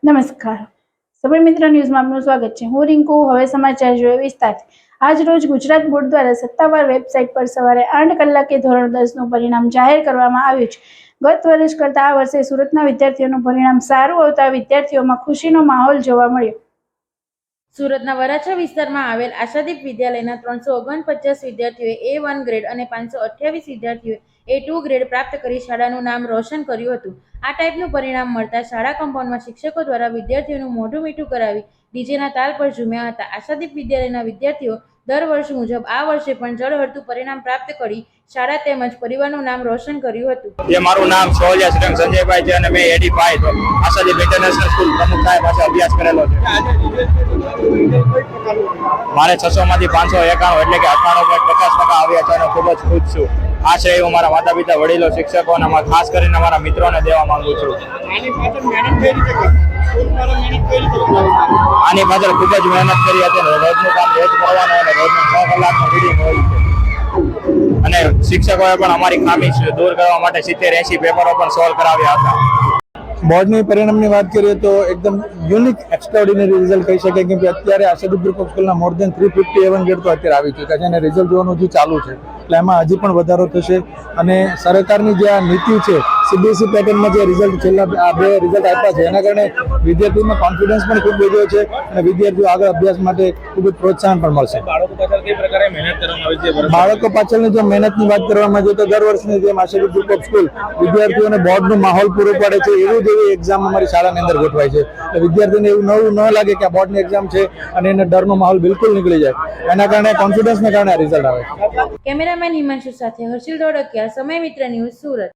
નમસ્કાર. સમય મિત્ર ન્યૂઝમાં આપનું સ્વાગત છે. હું રિંકુ. હવે સમાચાર જોઈએ વિસ્તારથી. આજ રોજ ગુજરાત બોર્ડ દ્વારા સત્તાવાર વેબસાઇટ પર સવારે 8 કલાકે ધોરણ 10નું પરિણામ જાહેર કરવામાં આવ્યું છે. ગત વર્ષ કરતાં આ વર્ષે સુરતના વિદ્યાર્થીઓનું પરિણામ સારું આવતા વિદ્યાર્થીઓમાં ખુશીનો માહોલ જોવા મળ્યો. સુરતના વરાછા વિસ્તારમાં આવેલ આશાદીપ વિદ્યાલયના 349 વિદ્યાર્થીઓએ A1 ગ્રેડ અને 528 વિદ્યાર્થીઓએ A2 ગ્રેડ પ્રાપ્ત કરી શાળાનું નામ રોશન કર્યું હતું. આ ટાઈપનું પરિણામ મળતા શાળા કમ્પાઉન્ડમાં શિક્ષકો દ્વારા વિદ્યાર્થીઓનું મોઢું મીઠું કરાવી ડીજેના તાલ પર ઝૂમ્યા હતા. આશાદીપ વિદ્યાલયના વિદ્યાર્થીઓ દર વર્ષ મુજબ આ વર્ષે પણ જળહળતું પરિણામ પ્રાપ્ત કરી શાળા તેમજ પરિવારનું નામ રોશન કર્યું હતું. મારું નામ સોહલિયા શ્રેમ સંજયભાઈ છે અને મેં AD5 આશાદીપ ઇન્ટરનેશનલ સ્કૂલ પ્રમુખ સાહેબ પાસે અભ્યાસ કરેલો છે. મારે 600 માંથી 591 એટલે કે 98.50% આવ્યા છે અને ખૂબ જ ખુશ છું. આ શ્રેય હું મારા માતા પિતા, વડીલો, શિક્ષકો અને ખાસ કરીને મારા મિત્રોને દેવા માંગુ છું. આની પાછળ ખૂબ જ મહેનત કરી હતી. રોજનું કામ રોજ કરવાનું અને રોજનું 6 કલાકનું રીડિંગ હોય છે અને શિક્ષકોએ પણ અમારી ખામી દૂર કરવા માટે 70-80 પેપરો પણ સોલ્વ કરાવ્યા હતા. બોર્ડની પરિણામની વાત કરીએ તો એકદમ યુનિક એક્સ્ટ્રાઓર્ડિનરી રિઝલ્ટ કહી શકાય, કેમ કે અત્યારે આશાદીપ ગ્રુપ ઓફ સ્કૂલના મોર દેન 350 A1 ગ્રેડ તો અત્યારે આવી ચૂક્યા છે અને રિઝલ્ટ જોવાનું હજી ચાલુ છે, એટલે એમાં હજી પણ વધારો થશે. અને સરકારની જે આ નીતિ છે, CBSE પેટર્નમાં જે રિઝલ્ટ છેલ્લા આ 2 રિઝલ્ટ આપ્યા છે, એના કારણે વિદ્યાર્થીઓમાં કોન્ફિડન્સ પણ ખૂબ વધ્યો છે અને વિદ્યાર્થીઓ આગળ અભ્યાસ માટે ખૂબ જ પ્રોત્સાહન પણ મળશે. બાળકો પાછળની જો મહેનતની વાત કરવામાં જોઈએ તો દર વર્ષની જેમ આશાદીપ ગ્રુપ ઓફ સ્કૂલ વિદ્યાર્થીઓને બોર્ડનું માહોલ પૂરું પાડે છે. એવું જ એવી એક્ઝામ અમારી શાળાની અંદર ગોઠવાય છે, એટલે વિદ્યાર્થીને એવું નવું ન લાગે કે આ બોર્ડની એક્ઝામ છે અને એને ડરનો માહોલ બિલકુલ નીકળી જાય. એના કારણે કોન્ફિડન્સને કારણે આ રિઝલ્ટ આવે છે. કેમેરામેન હિમાંશુ સાથે હર્ષિલ ધોળકિયા, સમય મિત્ર ન્યૂઝ, સુરત.